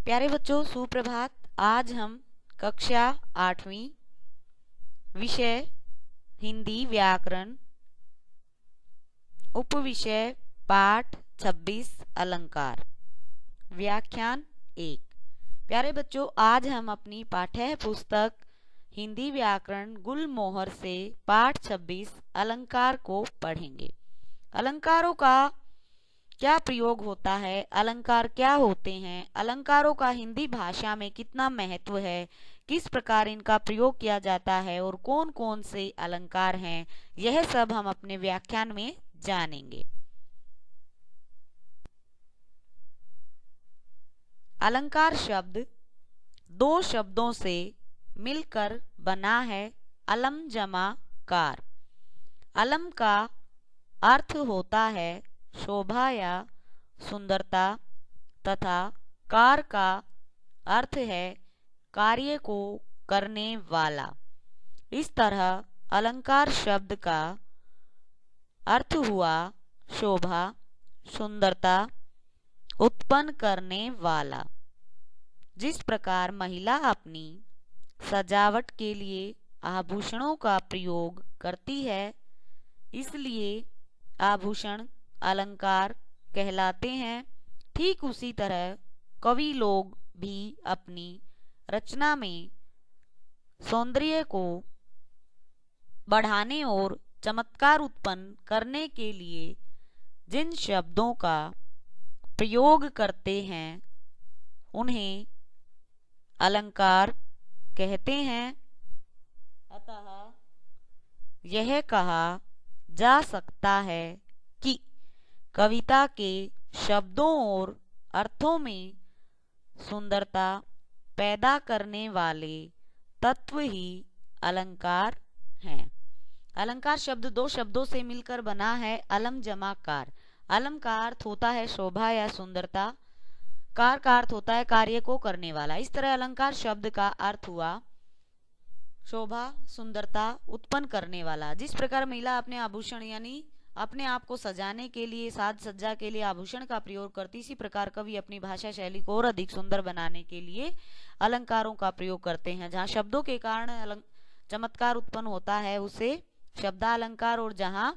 प्यारे बच्चों, सुप्रभात। आज हम कक्षा 8वीं विषय हिंदी व्याकरण उपविषय पाठ 26 अलंकार व्याख्यान 1। प्यारे बच्चों, आज हम अपनी पाठ्य पुस्तक हिंदी व्याकरण गुलमोहर से पाठ 26 अलंकार को पढ़ेंगे। अलंकारों का क्या प्रयोग होता है, अलंकार क्या होते हैं, अलंकारों का हिंदी भाषा में कितना महत्व है, किस प्रकार इनका प्रयोग किया जाता है और कौन कौन से अलंकार हैं, यह सब हम अपने व्याख्यान में जानेंगे। अलंकार शब्द दो शब्दों से मिलकर बना है, अलम जमा कार। अलम का अर्थ होता है शोभा या सुंदरता तथा कार का अर्थ है कार्य को करने वाला। इस तरह अलंकार शब्द का अर्थ हुआ शोभा, सुंदरता उत्पन्न करने वाला। जिस प्रकार महिला अपनी सजावट के लिए आभूषणों का प्रयोग करती है, इसलिए आभूषण अलंकार कहलाते हैं। ठीक उसी तरह कवि लोग भी अपनी रचना में सौंदर्य को बढ़ाने और चमत्कार उत्पन्न करने के लिए जिन शब्दों का प्रयोग करते हैं, उन्हें अलंकार कहते हैं। अतः यह कहा जा सकता है कि कविता के शब्दों और अर्थों में सुंदरता पैदा करने वाले तत्व ही अलंकार हैं। अलंकार शब्द दो शब्दों से मिलकर बना है, अलम जमा कार। अलम का अर्थ होता है शोभा या सुंदरता, कार का अर्थ होता है कार्य को करने वाला। इस तरह अलंकार शब्द का अर्थ हुआ शोभा, सुंदरता उत्पन्न करने वाला। जिस प्रकार महिला अपने आभूषण यानी अपने आप को सजाने के लिए, साज सज्जा के लिए आभूषण का प्रयोग करती, इसी प्रकार कवि अपनी भाषा शैली को और अधिक सुंदर बनाने के लिए अलंकारों का प्रयोग करते हैं। जहाँ शब्दों के कारण चमत्कार उत्पन्न होता है उसे शब्दालंकार, और जहाँ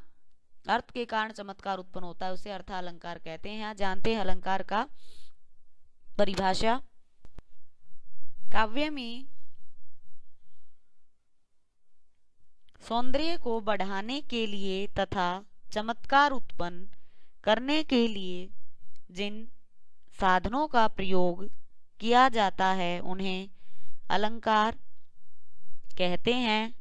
अर्थ के कारण चमत्कार उत्पन्न होता है उसे अर्थालंकार कहते हैं। जानते हैं अलंकार का परिभाषा। काव्य में सौंदर्य को बढ़ाने के लिए तथा चमत्कार उत्पन्न करने के लिए जिन साधनों का प्रयोग किया जाता है, उन्हें अलंकार कहते हैं।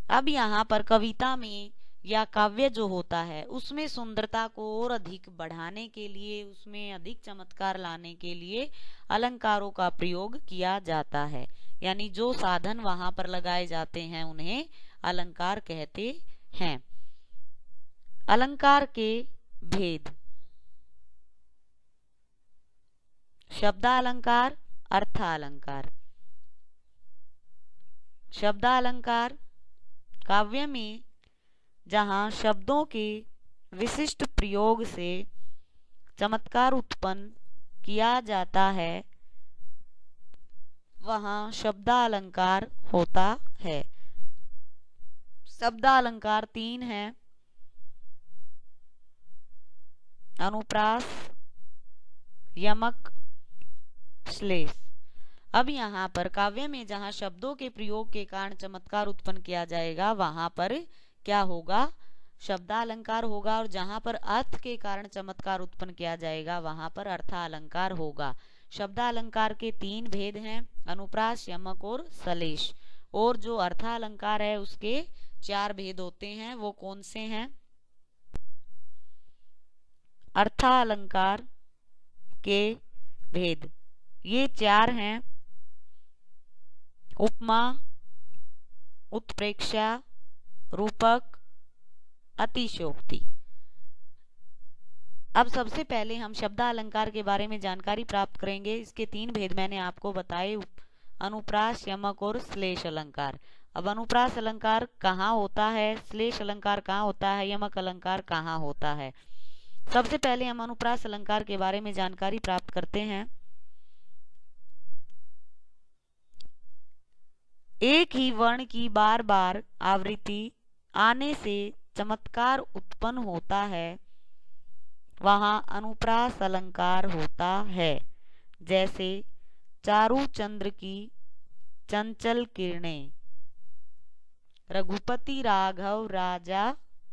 अब यहाँ पर कविता में या काव्य जो होता है, उसमें सुंदरता को और अधिक बढ़ाने के लिए, उसमें अधिक चमत्कार लाने के लिए अलंकारों का प्रयोग किया जाता है। यानी जो साधन वहां पर लगाए जाते हैं, उन्हें अलंकार कहते हैं। अलंकार के भेद: शब्दालंकार, अर्थालंकार। शब्दालंकार काव्य में जहाँ शब्दों के विशिष्ट प्रयोग से चमत्कार उत्पन्न किया जाता है, वहाँ शब्दालंकार होता है। शब्दालंकार 3 हैं: अनुप्रास, यमक, श्लेष। अब यहाँ पर काव्य में जहाँ शब्दों के प्रयोग के कारण चमत्कार उत्पन्न किया जाएगा, वहां पर क्या होगा? शब्दालंकार होगा। और जहां पर अर्थ के कारण चमत्कार उत्पन्न किया जाएगा, वहां पर अर्थालंकार होगा। शब्दालंकार के 3 भेद हैं: अनुप्रास, यमक और श्लेष। और जो अर्थालंकार है उसके 4 भेद होते हैं। वो कौन से हैं? अर्थालंकार के भेद ये 4 हैं: उपमा, उत्प्रेक्षा, रूपक, अतिशयोक्ति। अब सबसे पहले हम शब्दालंकार के बारे में जानकारी प्राप्त करेंगे। इसके 3 भेद मैंने आपको बताए: अनुप्रास, यमक और श्लेष अलंकार। अब अनुप्रास अलंकार कहाँ होता है, श्लेष अलंकार कहाँ होता है, यमक अलंकार कहाँ होता है? सबसे पहले हम अनुप्रास अलंकार के बारे में जानकारी प्राप्त करते हैं। एक ही वर्ण की बार बार आवृत्ति आने से चमत्कार उत्पन्न होता है, वहां अनुप्रास अलंकार होता है। जैसे चारू चंद्र की चंचल किरणें, रघुपति राघव राजा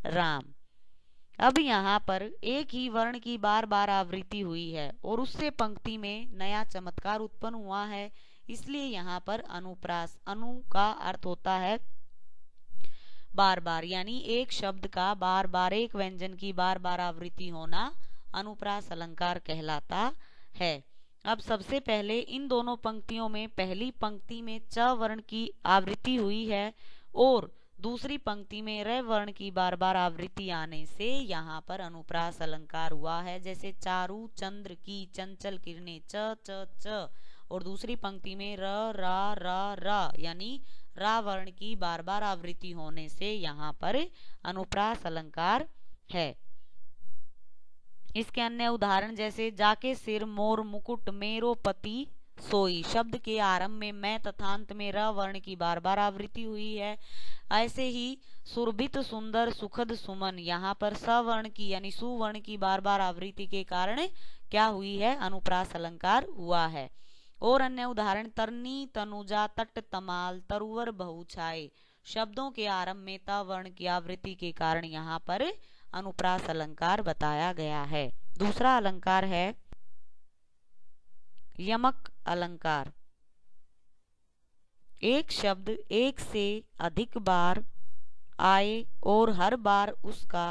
राम। अब यहाँ पर एक ही वर्ण की बार बार आवृत्ति हुई है और उससे पंक्ति में नया चमत्कार उत्पन्न हुआ है, इसलिए यहाँ पर अनुप्रास, अनु का अर्थ होता है बार बार, यानी एक शब्द का बार बार, एक व्यंजन की बार बार आवृत्ति होना अनुप्रास अलंकार कहलाता है। अब सबसे पहले इन दोनों पंक्तियों में पहली पंक्ति में च वर्ण की आवृत्ति हुई है और दूसरी पंक्ति में र वर्ण की बार बार आवृत्ति आने से यहाँ पर अनुप्रास अलंकार हुआ है। जैसे चारू चंद्र की चंचल किरणें, च च च, और दूसरी पंक्ति में र रा रा रा, यानी रा वर्ण की बार बार आवृत्ति होने से यहाँ पर अनुप्रास अलंकार है। इसके अन्य उदाहरण जैसे जाके सिर मोर मुकुट मेरो पति सोई, शब्द के आरंभ में मैं तथा अंत में र वर्ण की बार बार आवृत्ति हुई है। ऐसे ही सुरभित सुंदर सुखद सुमन, यहाँ पर स वर्ण की यानी सुवर्ण की बार बार आवृत्ति के कारण क्या हुई है, अनुप्रास अलंकार हुआ है। और अन्य उदाहरण तरनी तनुजा तट तमाल तरुवर बहु छाए, शब्दों के आरंभ में त वर्ण की आवृत्ति के कारण यहाँ पर अनुप्रास अलंकार बताया गया है। दूसरा अलंकार है यमक अलंकार। एक शब्द एक से अधिक बार आए और हर बार उसका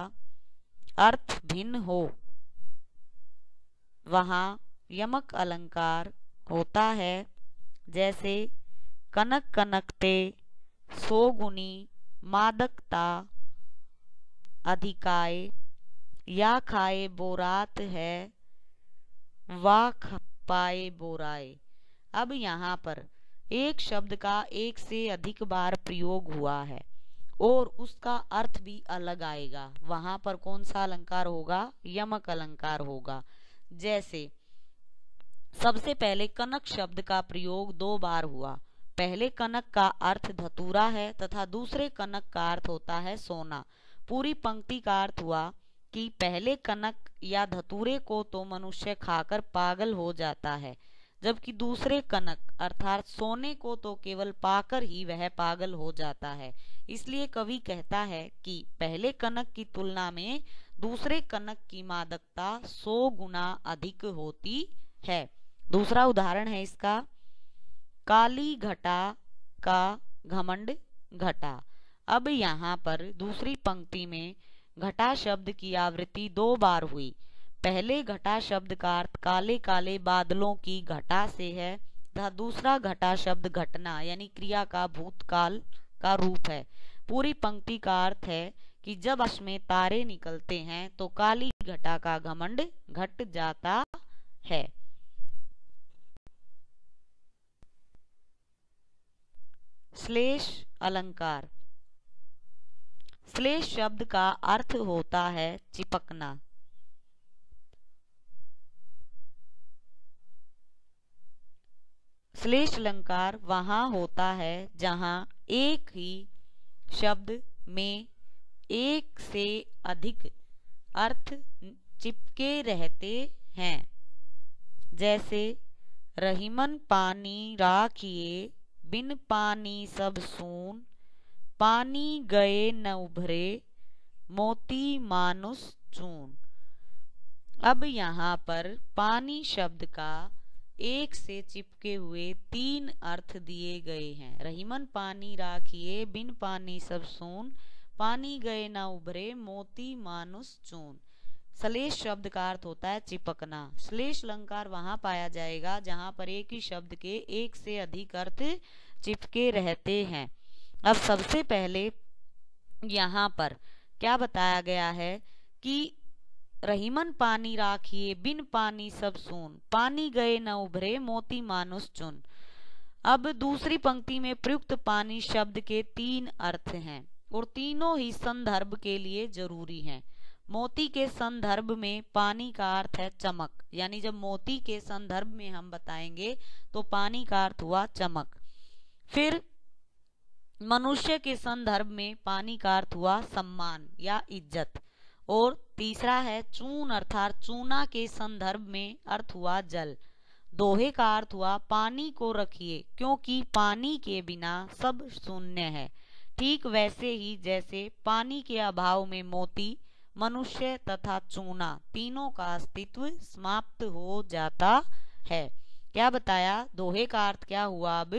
अर्थ भिन्न हो, वहां यमक अलंकार होता है। जैसे कनक कनकते, सोगुनी, मादकता, अधिकाय, या खाए बोरात है, वा पाए बोराए। अब यहाँ पर एक शब्द का एक से अधिक बार प्रयोग हुआ है और उसका अर्थ भी अलग आएगा, वहां पर कौन सा अलंकार होगा, यमक अलंकार होगा। जैसे सबसे पहले कनक शब्द का प्रयोग 2 बार हुआ। पहले कनक का अर्थ धतूरा है तथा दूसरे कनक का अर्थ होता है सोना। पूरी पंक्ति का अर्थ हुआ कि पहले कनक या धतूरे को तो मनुष्य खाकर पागल हो जाता है, जबकि दूसरे कनक अर्थात सोने को तो केवल पाकर ही वह पागल हो जाता है। इसलिए कवि कहता है कि पहले कनक की तुलना में दूसरे कनक की मादकता 100 गुना अधिक होती है। दूसरा उदाहरण है इसका, काली घटा का घमंड घटा। अब यहाँ पर दूसरी पंक्ति में घटा शब्द की आवृत्ति 2 बार हुई। पहले घटा शब्द का अर्थ काले काले बादलों की घटा से है तथा दूसरा घटा शब्द घटना यानी क्रिया का भूतकाल का रूप है। पूरी पंक्ति का अर्थ है कि जब आकाश में तारे निकलते हैं तो काली घटा का घमंड घट जाता है। श्लेष अलंकार। श्लेष शब्द का अर्थ होता है चिपकना। श्लेष अलंकार वहां होता है जहां एक ही शब्द में एक से अधिक अर्थ चिपके रहते हैं। जैसे रहीमन पानी राखिए, बिन पानी सब सून, पानी गए न उभरे, मोती मानुष चून। अब यहाँ पर पानी शब्द का एक से चिपके हुए 3 अर्थ दिए गए हैं। रहीमन पानी राखिए, बिन पानी सब सून, पानी गए न उभरे, मोती मानुष चून। श्लेष शब्द का अर्थ होता है चिपकना। श्लेष अलंकार वहां पाया जाएगा जहां पर एक ही शब्द के एक से अधिक अर्थ चिपके रहते हैं। अब सबसे पहले यहाँ पर क्या बताया गया है कि रहीमन पानी राखिए, बिन पानी सब सून, पानी गए न उभरे, मोती मानुष चुन। अब दूसरी पंक्ति में प्रयुक्त पानी शब्द के 3 अर्थ हैं और तीनों ही संदर्भ के लिए जरूरी हैं। मोती के संदर्भ में पानी का अर्थ है चमक, यानी जब मोती के संदर्भ में हम बताएंगे तो पानी का अर्थ हुआ चमक। फिर मनुष्य के संदर्भ में पानी का अर्थ हुआ सम्मान या इज्जत। और तीसरा है चून अर्थात चूना के संदर्भ में अर्थ हुआ जल। दोहे का अर्थ हुआ पानी को रखिए क्योंकि पानी के बिना सब शून्य है। ठीक वैसे ही जैसे पानी के अभाव में मोती, मनुष्य तथा चूना तीनों का अस्तित्व समाप्त हो जाता है। क्या बताया? दोहे का अर्थ क्या हुआ अब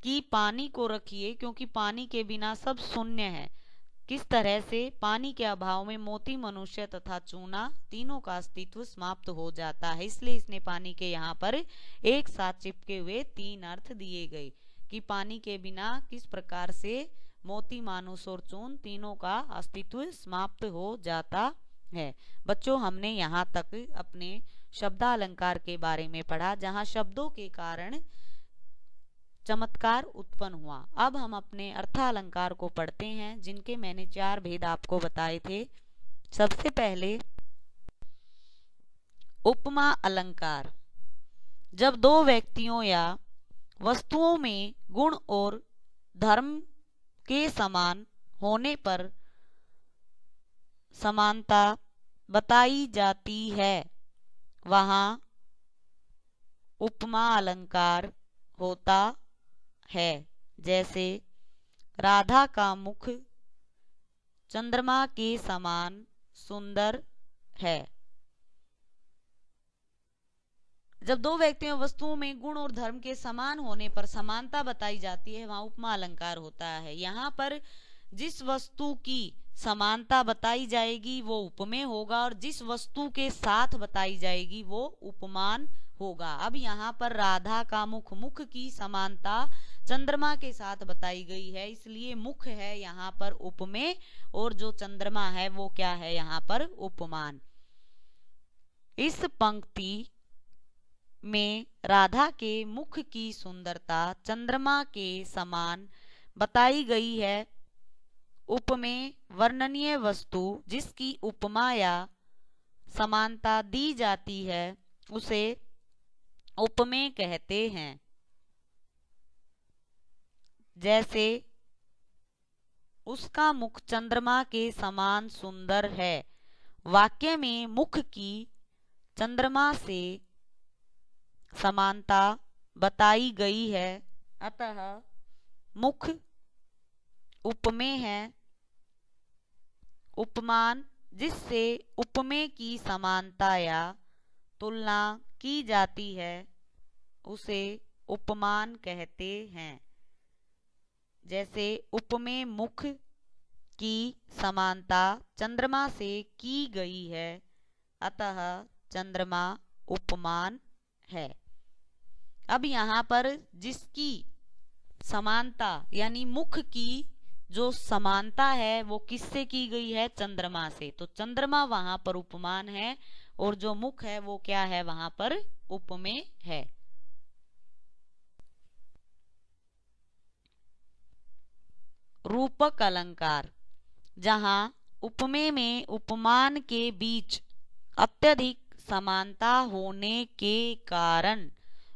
कि पानी को रखिए क्योंकि पानी के बिना सब शून्य है। किस तरह से? पानी के अभाव में मोती, मनुष्य तथा चूना तीनों का अस्तित्व समाप्त हो जाता है। इसलिए इसने पानी के यहाँ पर एक साथ चिपके हुए 3 अर्थ दिए गए कि पानी के बिना किस प्रकार से मोती, मानुष और चून तीनों का अस्तित्व समाप्त हो जाता है। बच्चों, हमने यहाँ तक अपने शब्दालंकार के बारे में पढ़ा जहाँ शब्दों के कारण चमत्कार उत्पन्न हुआ। अब हम अपने अर्थालंकार को पढ़ते हैं जिनके मैंने 4 भेद आपको बताए थे। सबसे पहले उपमा अलंकार। जब 2 व्यक्तियों या वस्तुओं में गुण और धर्म के समान होने पर समानता बताई जाती है, वहां उपमा अलंकार होता है। जैसे राधा का मुख चंद्रमा के समान सुंदर है। जब 2 व्यक्तियों वस्तुओं में गुण और धर्म के समान होने पर समानता बताई जाती है, वहां उपमा अलंकार होता है। यहाँ पर जिस वस्तु की समानता बताई जाएगी वो उपमेय होगा और जिस वस्तु के साथ बताई जाएगी वो उपमान होगा। अब यहाँ पर राधा का मुख की समानता चंद्रमा के साथ बताई गई है, इसलिए मुख है यहाँ पर उपमेय और जो चंद्रमा है वो क्या है यहाँ पर उपमान। इस पंक्ति में राधा के मुख की सुंदरता चंद्रमा के समान बताई गई है। उपमेय वर्णनीय वस्तु जिसकी उपमा या समानता दी जाती है उसे उपमेय कहते हैं। जैसे उसका मुख चंद्रमा के समान सुंदर है। वाक्य में मुख की चंद्रमा से समानता बताई गई है, अतः मुख उपमेय है। उपमान जिससे उपमेय की समानता या तुलना की जाती है उसे उपमान कहते हैं। जैसे उपमेय मुख की समानता चंद्रमा से की गई है, अतः चंद्रमा उपमान है। अब यहाँ पर जिसकी समानता यानी मुख की जो समानता है वो किससे की गई है? चंद्रमा से। तो चंद्रमा वहां पर उपमान है और जो मुख है वो क्या है? वहां पर उपमेय है। रूपक अलंकार। जहां उपमेय में उपमान के बीच अत्यधिक समानता होने के कारण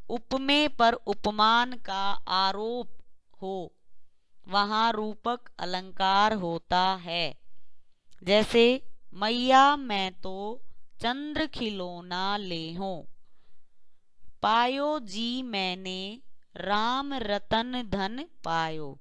उपमेय पर उपमान का आरोप हो, वहां रूपक अलंकार होता है। जैसे मैया मैं तो चंद्र खिलौना ले हूं, पायो जी मैंने राम रतन धन पायो।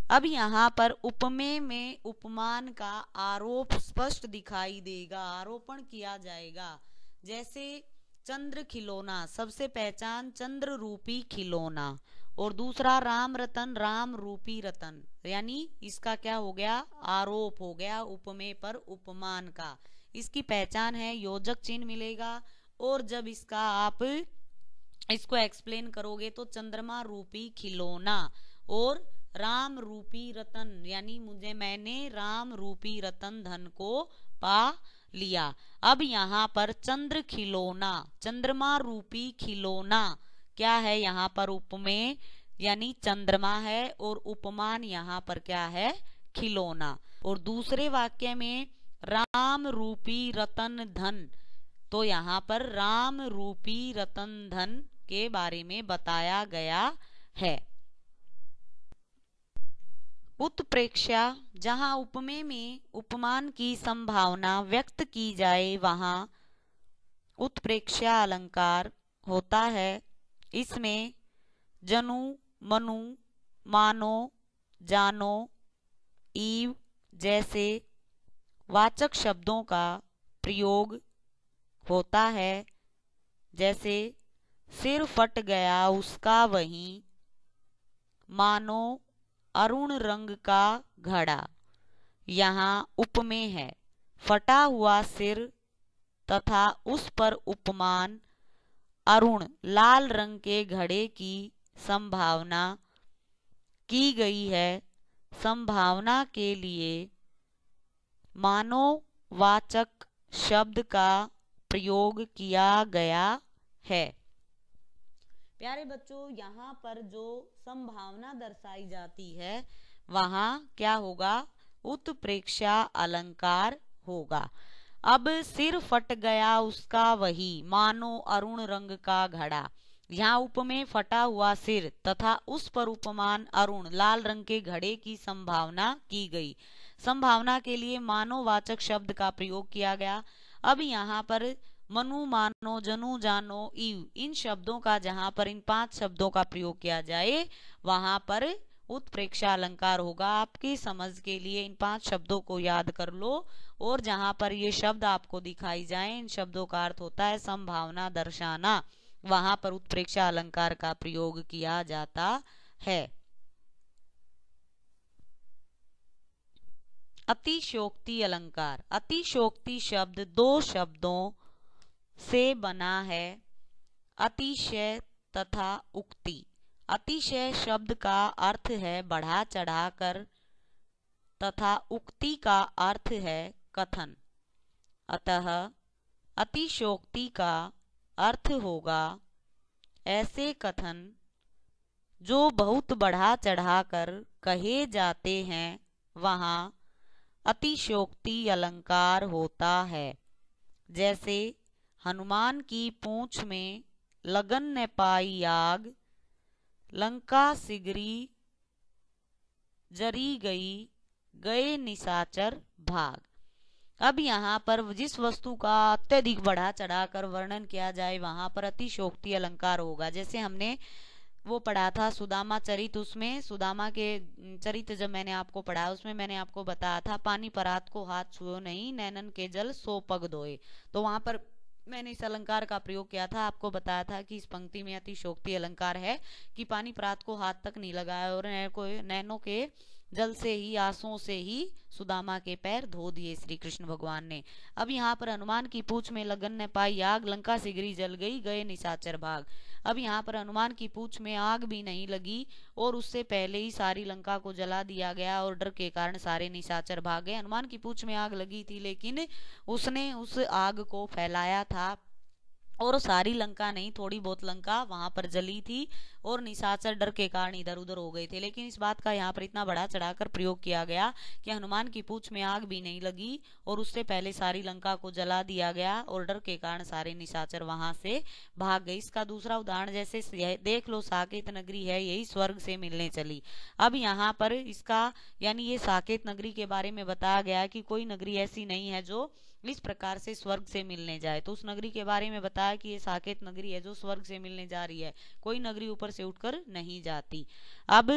अब यहाँ पर उपमेय में उपमान का आरोप स्पष्ट दिखाई देगा, आरोपण किया जाएगा। जैसे चंद्र खिलौना, सबसे पहचान चंद्र रूपी खिलौना, और दूसरा राम रतन, राम रूपी रतन, यानी इसका क्या हो गया? आरोप हो गया उपमेय पर उपमान का। इसकी पहचान है योजक चिन्ह मिलेगा और जब इसका आप इसको एक्सप्लेन करोगे तो चंद्रमा रूपी खिलौना और राम रूपी रतन, यानी मैंने राम रूपी रतन धन को पा लिया। अब यहाँ पर चंद्र खिलौना, चंद्रमा रूपी खिलौना क्या है? यहाँ पर उपमेय यानी चंद्रमा है और उपमान यहाँ पर क्या है? खिलौना। और दूसरे वाक्य में राम रूपी रतन धन, तो यहाँ पर राम रूपी रतन धन के बारे में बताया गया है। उत्प्रेक्षा, जहाँ उपमेय में उपमान की संभावना व्यक्त की जाए वहां उत्प्रेक्षा अलंकार होता है। इसमें जनु, मनु, मानो, जानो, ईव जैसे वाचक शब्दों का प्रयोग होता है। जैसे सिर फट गया उसका वहीं, मानो अरुण रंग का घड़ा। यहाँ उपमेय है। फटा हुआ सिर तथा उस पर उपमान अरुण लाल रंग के घड़े की संभावना की गई है। संभावना के लिए मानोवाचक शब्द का प्रयोग किया गया है। प्यारे बच्चों, यहाँ पर जो संभावना दर्शाई जाती है वहां क्या होगा? उत्प्रेक्षा अलंकार होगा। अब सिर फट गया उसका वही, मानो अरुण रंग का घड़ा। यहाँ उपमेय फटा हुआ सिर तथा उस पर उपमान अरुण लाल रंग के घड़े की संभावना की गई। संभावना के लिए मानोवाचक शब्द का प्रयोग किया गया। अब यहाँ पर मनु, मानो, जनु, जानो, ईव, इन शब्दों का जहां पर इन 5 शब्दों का प्रयोग किया जाए वहां पर उत्प्रेक्षा अलंकार होगा। आपकी समझ के लिए इन 5 शब्दों को याद कर लो, और जहां पर ये शब्द आपको दिखाई जाए इन शब्दों का अर्थ होता है संभावना दर्शाना, वहां पर उत्प्रेक्षा अलंकार का प्रयोग किया जाता है। अतिशयोक्ति अलंकार। अतिशयोक्ति शब्द 2 शब्दों से बना है, अतिशय तथा उक्ति। अतिशय शब्द का अर्थ है बढ़ा चढ़ाकर तथा उक्ति का अर्थ है कथन। अतः अतिशयोक्ति का अर्थ होगा ऐसे कथन जो बहुत बढ़ा चढ़ाकर कहे जाते हैं, वहां अतिशयोक्ति अलंकार होता है। जैसे हनुमान की पूंछ में लगन न पाई आग, लंका सिगरी जरी गई, गए निशाचर भाग। अब यहाँ पर जिस वस्तु का अत्यधिक बढ़ा चढ़ाकर वर्णन किया जाए वहां पर अतिशयोक्ति अलंकार होगा। जैसे हमने वो पढ़ा था सुदामा चरित, उसमें सुदामा के चरित जब मैंने आपको पढ़ा उसमें मैंने आपको बताया था पानी परात को हाथ छुओ नहीं, नैनन के जल सो पग धोए। तो वहां पर मैंने इस अलंकार का प्रयोग किया था। आपको बताया था कि इस पंक्ति में अतिशयोक्ति अलंकार है कि पानी परात को हाथ तक नहीं लगाया और नैनों के जल से ही, आंसुओं से ही सुदामा के पैर धो दिए श्री कृष्ण भगवान ने। अब यहाँ पर हनुमान की पूंछ में लगन न पाई आग, लंका सिगरी जल गई, गए निशाचर भाग। अब यहाँ पर हनुमान की पूंछ में आग भी नहीं लगी और उससे पहले ही सारी लंका को जला दिया गया और डर के कारण सारे निशाचर भाग गए। हनुमान की पूंछ में आग लगी थी लेकिन उसने उस आग को फैलाया था और सारी लंका नहीं, थोड़ी बहुत लंका वहां पर जली थी और निशाचर डर के कारण इधर उधर हो गए थे। लेकिन इस बात का यहाँ पर इतना बड़ा चढ़ाकर प्रयोग किया गया कि हनुमान की पूंछ में आग भी नहीं लगी और उससे पहले सारी लंका को जला दिया गया और डर के कारण सारे निशाचर वहां से भाग गए। इसका दूसरा उदाहरण जैसे देख लो साकेत नगरी है यही स्वर्ग से मिलने चली। अब यहाँ पर इसका यानी ये साकेत नगरी के बारे में बताया गया कि कोई नगरी ऐसी नहीं है जो इस प्रकार से स्वर्ग से मिलने जाए। तो उस नगरी के बारे में बताया कि ये साकेत नगरी है जो स्वर्ग से मिलने जा रही है, कोई नगरी ऊपर से उठकर नहीं जाती। अब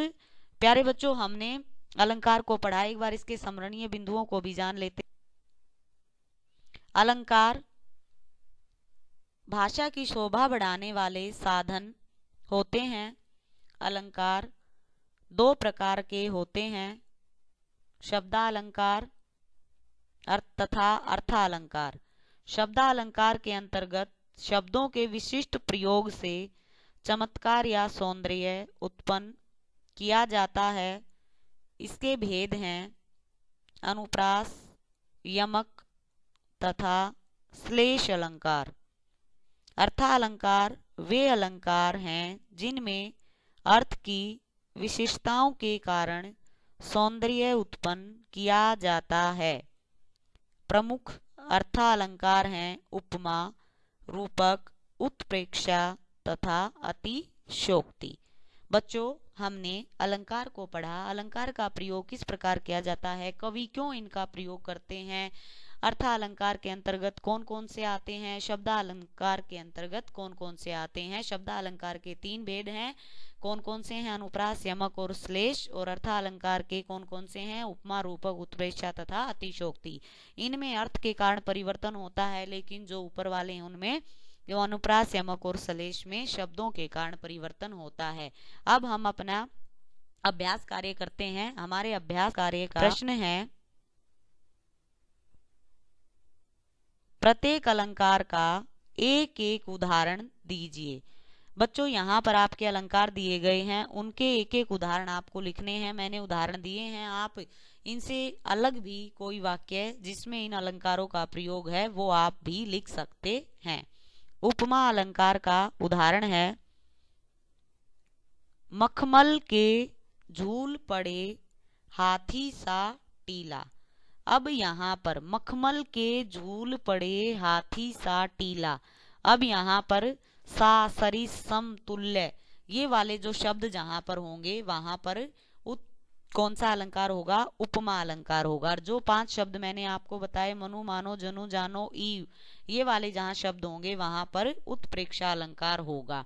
प्यारे बच्चों हमने अलंकार को पढ़ा, एक बार इसके स्मरणीय बिंदुओं को भी जान लेते। अलंकार भाषा की शोभा बढ़ाने वाले साधन होते हैं। अलंकार 2 प्रकार के होते हैं, शब्दालंकार तथा अर्थालंकार। शब्दालंकार के अंतर्गत शब्दों के विशिष्ट प्रयोग से चमत्कार या सौंदर्य उत्पन्न किया जाता है। इसके भेद हैं अनुप्रास, यमक तथा श्लेष अलंकार। अर्थालंकार वे अलंकार हैं जिनमें अर्थ की विशेषताओं के कारण सौंदर्य उत्पन्न किया जाता है। प्रमुख अर्थालंकार हैं उपमा, रूपक, उत्प्रेक्षा तथा अतिशयोक्ति। बच्चों, हमने अलंकार को पढ़ा। अलंकार का प्रयोग किस प्रकार किया जाता है, कवि क्यों इनका प्रयोग करते हैं, अर्थालंकार के अंतर्गत कौन कौन से आते हैं, शब्दालंकार के अंतर्गत कौन कौन से आते हैं। शब्दालंकार के 3 भेद हैं, कौन कौन से हैं, अनुप्रास, यमक और श्लेष। और अर्थालंकार के कौन कौन से हैं, उपमा, रूपक, उत्प्रेक्षा तथा अतिशयोक्ति। इनमें अर्थ के कारण परिवर्तन होता है, लेकिन जो ऊपर वाले हैं उनमें, जो अनुप्रास, यमक और श्लेष में, शब्दों के कारण परिवर्तन होता है। अब हम अपना अभ्यास कार्य करते हैं। हमारे अभ्यास कार्य का प्रश्न है, प्रत्येक अलंकार का एक एक उदाहरण दीजिए। बच्चों, यहाँ पर आपके अलंकार दिए गए हैं, उनके एक एक उदाहरण आपको लिखने हैं। मैंने उदाहरण दिए हैं, आप इनसे अलग भी कोई वाक्य जिसमें इन अलंकारों का प्रयोग है वो आप भी लिख सकते हैं। उपमा अलंकार का उदाहरण है, मखमल के झूल पड़े हाथी सा टीला। अब यहाँ पर मखमल के झूल पड़े हाथी सा टीला, अब यहाँ पर सा, सरिस, सम, तुल्य, ये वाले जो शब्द जहां पर होंगे वहां पर कौन सा अलंकार होगा, उपमा अलंकार होगा। और जो 5 शब्द मैंने आपको बताए, मनु, मानो, जनु, जानो, ईव, ये वाले जहां शब्द होंगे वहां पर उत्प्रेक्षा अलंकार होगा।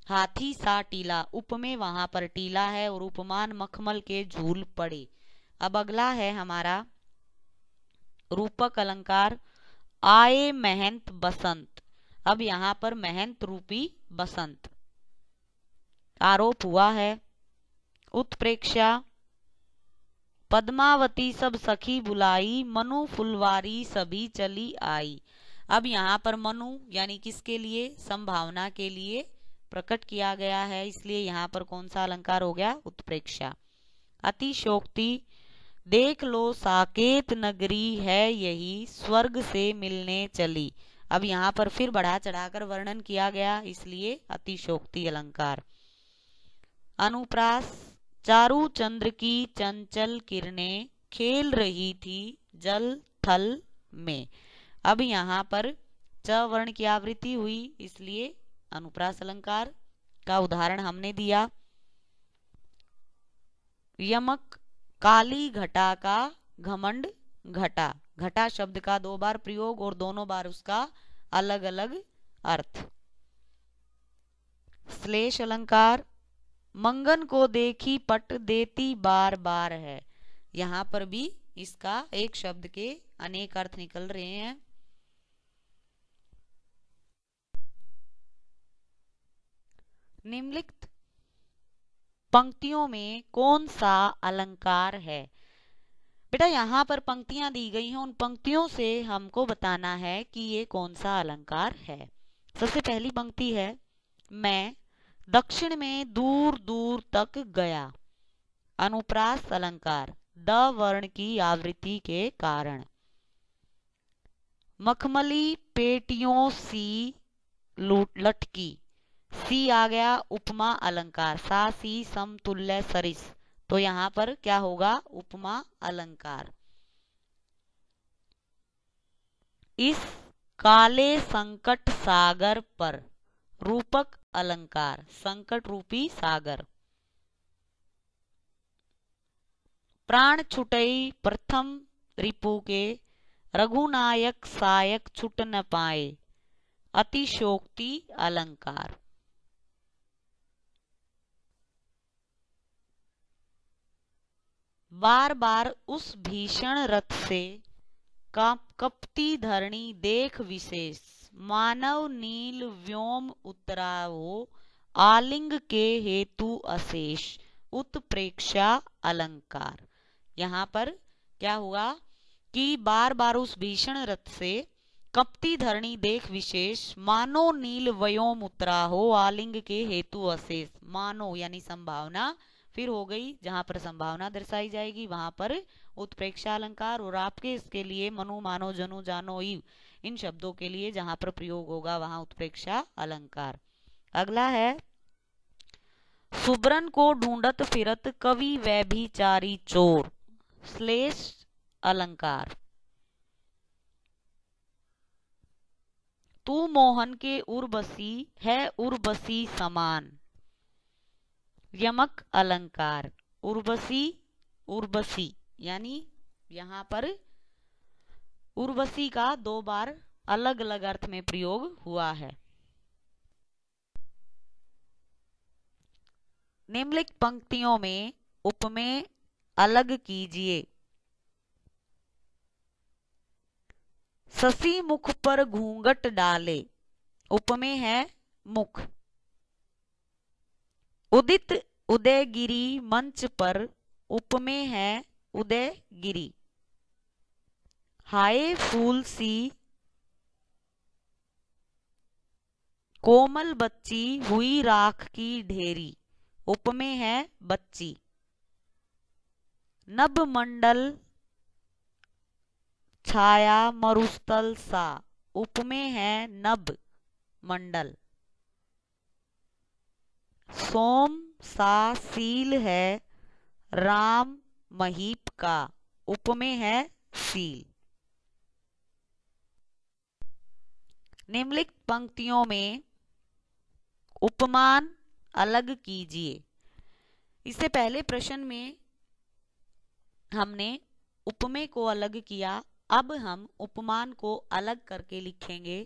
हाथी सा टीला, उपमे वहां पर टीला है और उपमान मखमल के झूल पड़े। अब अगला है हमारा रूपक अलंकार, आए महंत बसंत। अब यहाँ पर महंत रूपी बसंत, आरोप हुआ है। उत्प्रेक्षा, पद्मावती सब सखी बुलाई, मनु फुलवारी सभी चली आई। अब यहाँ पर मनु यानी किसके लिए, संभावना के लिए प्रकट किया गया है, इसलिए यहाँ पर कौन सा अलंकार हो गया, उत्प्रेक्षा। अतिशयोक्ति, देख लो साकेत नगरी है यही, स्वर्ग से मिलने चली। अब यहाँ पर फिर बढ़ा चढ़ाकर वर्णन किया गया, इसलिए अतिशयोक्ति अलंकार। अनुप्रास, चारू चंद्र की चंचल किरणें खेल रही थी जल थल में। अब यहाँ पर च वर्ण की आवृत्ति हुई, इसलिए अनुप्रास अलंकार का उदाहरण हमने दिया। यमक, काली घटा का घमंड घटा। घटा शब्द का 2 बार प्रयोग और दोनों बार उसका अलग अलग अर्थ। श्लेष अलंकार, मंगन को देखी पट देती बार बार है। यहां पर भी इसका एक शब्द के अनेक अर्थ निकल रहे हैं। निम्नलिखित पंक्तियों में कौन सा अलंकार है। बेटा, यहाँ पर पंक्तियां दी गई हैं, उन पंक्तियों से हमको बताना है कि ये कौन सा अलंकार है। सबसे पहली पंक्ति है, मैं दक्षिण में दूर दूर तक गया। अनुप्रास अलंकार, द वर्ण की आवृत्ति के कारण। मखमली पेटियों सी लटकी, सी आ गया उपमा अलंकार, सा, सी, समतुल्य, सरिस, तो यहां पर क्या होगा, उपमा अलंकार। इस काले संकट सागर पर, रूपक अलंकार, संकट रूपी सागर। प्राण छुटई प्रथम रिपु के, रघुनायक सायक छुट न पाए। अतिशयोक्ति अलंकार। बार बार उस भीषण रथ से कपती धरणी देख विशेष, मानव नील व्योम उतरा हो, आलिंग के हेतु अशेष। उत्प्रेक्षा अलंकार। यहाँ पर क्या हुआ कि बार बार उस भीषण रथ से कपती धरणी देख विशेष, मानो नील व्योम उतरा हो, आलिंग के हेतु अशेष। मानो यानी संभावना फिर हो गई, जहां पर संभावना दर्शाई जाएगी वहां पर उत्प्रेक्षा अलंकार। और आपके इसके लिए मनु, मानो, जनु, जानो, ईव, इन शब्दों के लिए जहां पर प्रयोग होगा वहां उत्प्रेक्षा अलंकार। अगला है, सुब्रन को ढूंढत फिरत कवि व्यभिचारी चोर। श्लेष अलंकार। तू मोहन के उर्वशी है उर्वशी समान। यमक अलंकार। उर्वशी उर्वशी यानी यहाँ पर उर्वशी का 2 बार अलग अलग अर्थ में प्रयोग हुआ है। निम्नलिखित पंक्तियों में उपमेय अलग कीजिए। शशि मुख पर घूंघट डाले, उपमेय है मुख। उदित उदयगिरी मंच पर, उपमेय है उदयगिरी। हाय फूल सी कोमल बच्ची हुई राख की ढेरी, उपमेय है बच्ची। नभ मंडल छाया मरुस्थल सा, उपमेय है नभ मंडल। सोम सा सील है राम महीप का, उपमेय है सील। निम्नलिखित पंक्तियों में उपमान अलग कीजिए। इससे पहले प्रश्न में हमने उपमेय को अलग किया, अब हम उपमान को अलग करके लिखेंगे।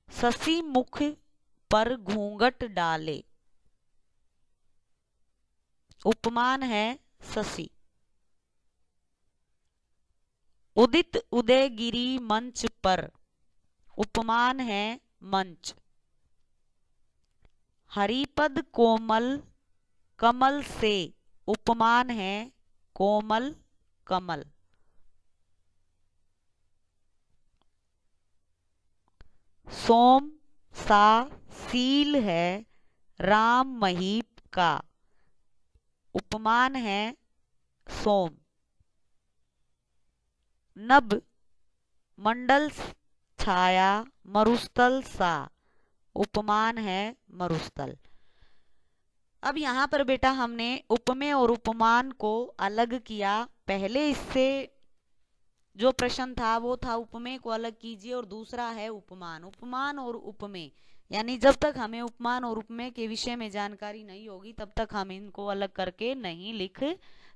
शशि मुख पर घूंघट डाले, उपमान है शशि। उदित उदयगिरी मंच पर, उपमान है मंच। हरिपद कोमल कमल से, उपमान है कोमल कमल। सोम सा सील है राम महीप का, उपमान है सोम। नभ मंडल छाया मरुस्थल सा, उपमान है मरुस्थल। अब यहाँ पर बेटा हमने उपमेय और उपमान को अलग किया। पहले इससे जो प्रश्न था वो था उपमेय को अलग कीजिए और दूसरा है उपमान। उपमान और उपमेय यानी जब तक हमें उपमान और उपमेय के विषय में जानकारी नहीं होगी तब तक हम इनको अलग करके नहीं लिख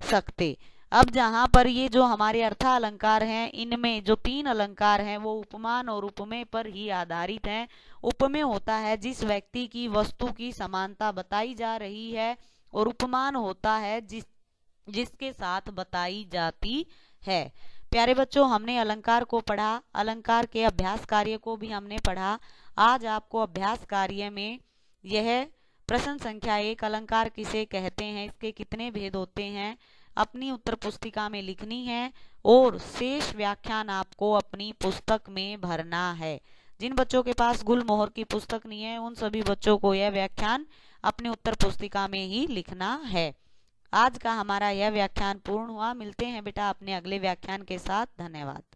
सकते। अब जहां पर ये जो हमारे अर्था अलंकार हैं, इनमें जो 3 अलंकार हैं वो उपमान और उपमेय पर ही आधारित हैं। उपमेय होता है जिस व्यक्ति की वस्तु की समानता बताई जा रही है और उपमान होता है जिसके साथ बताई जाती है। प्यारे बच्चों, हमने अलंकार को पढ़ा, अलंकार के अभ्यास कार्य को भी हमने पढ़ा। आज आपको अभ्यास कार्य में यह प्रश्न संख्या 1 अलंकार किसे कहते हैं, इसके कितने भेद होते हैं, अपनी उत्तर पुस्तिका में लिखनी है और शेष व्याख्यान आपको अपनी पुस्तक में भरना है। जिन बच्चों के पास गुलमोहर की पुस्तक नहीं है उन सभी बच्चों को यह व्याख्यान अपनी उत्तर पुस्तिका में ही लिखना है। आज का हमारा यह व्याख्यान पूर्ण हुआ। मिलते हैं बेटा अपने अगले व्याख्यान के साथ। धन्यवाद।